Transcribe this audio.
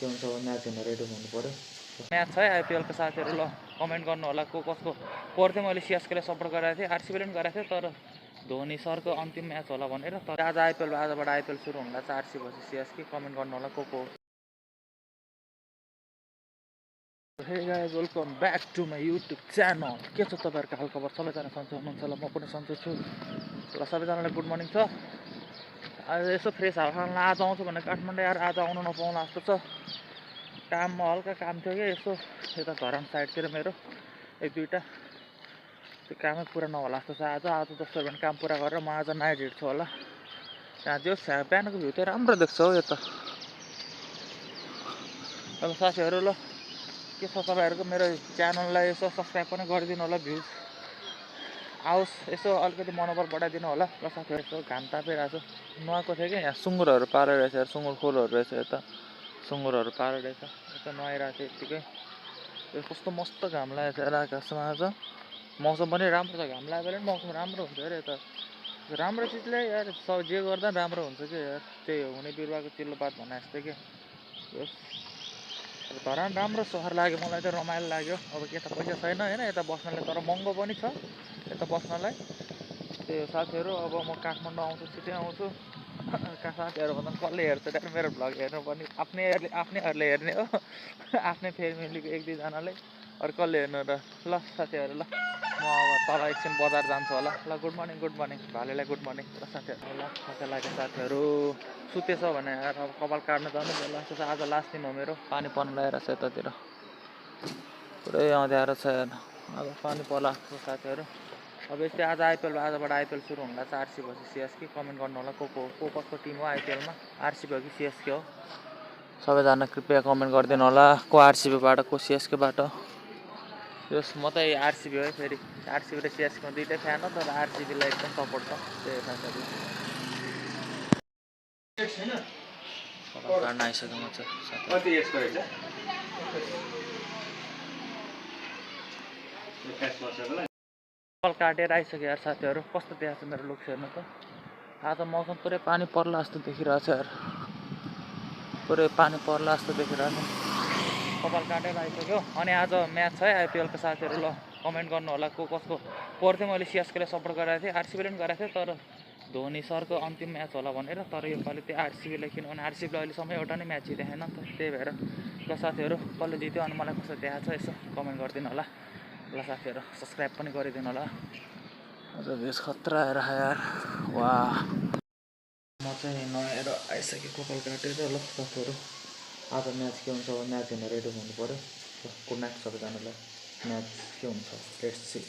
के हुन्छ अब म्याच हेर्न रेडी हुनु पऱ्यो। म्याच छ है आइपिएलको साथीहरू, ल कमेन्ट गर्नु होला को कसको पर्थ्यो। मैले सिएसकेले सपोर्ट गरेको थिएँ, आरसिबीले पनि गरेको थिएँ, तर धोनी सरको अन्तिम म्याच होला भनेर। तर आज आजबाट आइपिएल सुरु हुँदा चाहिँ आरसिबी भएपछि सिएसके। कमेन्ट गर्नु होला को hey guys, welcome back to my YouTube channel. के छ तपाईँहरूको हालखबर? सबैजना सन्चै हुनुहुन्छ होला, म पनि सन्चै छु। ल सबैजनालाई गुड मर्निङ छ। आज यसो फ्रेस हावा खान आज आउँछु भने काठमाडौँ यार आज आउनु नपाउला जस्तो छ। काममा हल्का काम थियो कि यसो यता धरान साइडतिर मेरो एक दुईवटा, त्यो कामै पुरा नहोला जस्तो छ आज जस्तो भने काम पुरा गरेर म आज नाइट हिँड्छु होला। त्यहाँ जो बिहानको भ्यू चाहिँ राम्रो देख्छ हौ यता। अब साथीहरू ल के छ तपाईँहरूको, मेरो च्यानललाई यसो सब्सक्राइब पनि गरिदिनु होला, भ्युज आओस्, यसो अलिकति मनोबल बढाइदिनु होला। ल साथीहरू यसो घाम तापिरहेको छु, नुहाएको थियो कि यहाँ सुँगुरहरू पारेर रहेछ, सुँगुर खोलहरू रहेछ, यता सुँगुरहरू पारेर रहेछ, यता नुहाइरहेको थियो यत्तिकै। यो कस्तो मस्त घाम लागेको छ आकाशमा आज, मौसम पनि राम्रो छ। घाम लाग्यो भने मौसम राम्रो हुन्छ अरे यता। राम्रो चिजले यार जे गर्दा पनि राम्रो हुन्छ कि यार, त्यही हो हुने बिरुवाको चिल्लोपात भने जस्तै कि। धरान राम्रो सहर लाग्यो मलाई चाहिँ, रमाइलो लाग्यो। अब के त पैसा छैन होइन यता बस्नलाई, तर महँगो पनि छ यता बस्नलाई। त्यो साथीहरू अब म काठमाडौँ आउँछु, छिटै आउँछु। साथीहरू भन्दा कसले हेर्छ त्यहाँ मेरो भ्लग हेर्नु पर्ने, आफ्नैहरूले हेर्ने हो, आफ्नै फ्यामिलीको एक दुईजनाले, अरू कसले हेर्नु र। ल साथीहरू ल म अब तल एकछिन बजार जान्छु होला। ल गुड मर्निङ भालेलाई गुड मर्निङ। ल साथीहरू ल कसै लाग्यो साथीहरू सुतेछ भने यार अब कपाल काट्नु जानु बेला जस्तो छ। आज लास्ट दिन हो मेरो, पानी पर्न लगाएर छ यतातिर, पुरै अँध्यारो छ यार, अब पानी पर्ला जस्तो साथीहरू। अब यस्तै आजबाट आइपिएल सुरु हुँदा चाहिँ आरसिबी भएपछि सिएसके। कमेन्ट गर्नु होला को कसको टिम हो आइपिएलमा, आरसिबी हो कि सिएसके हो। सबैजना कृपया कमेन्ट गरिदिनु होला को आरसिबीबाट को सिएसकेबाट। यस म त आरसिबी हो है, फेरि आरसिबी र सिएसकेमा दुइटै फ्यान हो, तर आरसिबीलाई एकदम सपोर्ट छ। त्यही साथीहरू काट्न आइसक्यो म चाहिँ। कपाल काटेर आइसक्यो यार साथीहरू, कस्तो देखिएको छ मेरो लुक्स हेर्नु त। आज मौसम पुरै पानी पर्ला जस्तो देखिरहेको छ यार, पुरै पानी पर्ला जस्तो देखिरहेको छ। कपाल काटेर आइसक्यो। अनि आज म्याच छ है आइपिएलको साथीहरू, ल कमेन्ट गर्नु होला को कसको पर्थ्यो। मैले सिएसकेलाई सपोर्ट गरेको थिएँ, आरसिबीले पनि गरेको थिएँ, तर धोनी सरको अन्तिम म्याच होला भनेर। तर योपालि त्यो आरसिबीलाई, किनभने आरसिबीले अहिलेसम्म एउटा नै म्याच जितेको छैन, त्यही भएर। ल साथीहरू कसले जित्यो अनि मलाई कस्तो देखाएको छ यसो कमेन्ट गरिदिनु होला। ल साथीहरू सब्सक्राइब पनि गरिदिनु होला। आज भेज खतरा आएर यार, वाह। म चाहिँ नुहाएर आइसकेँ कपाल काटेर। ल साथीहरू आज म्याच के हुन्छ अब म्याच हेर्न रेडी हुनु पऱ्यो। गुड नाइट सबैजनालाई। म्याच के हुन्छ लेट्स सी।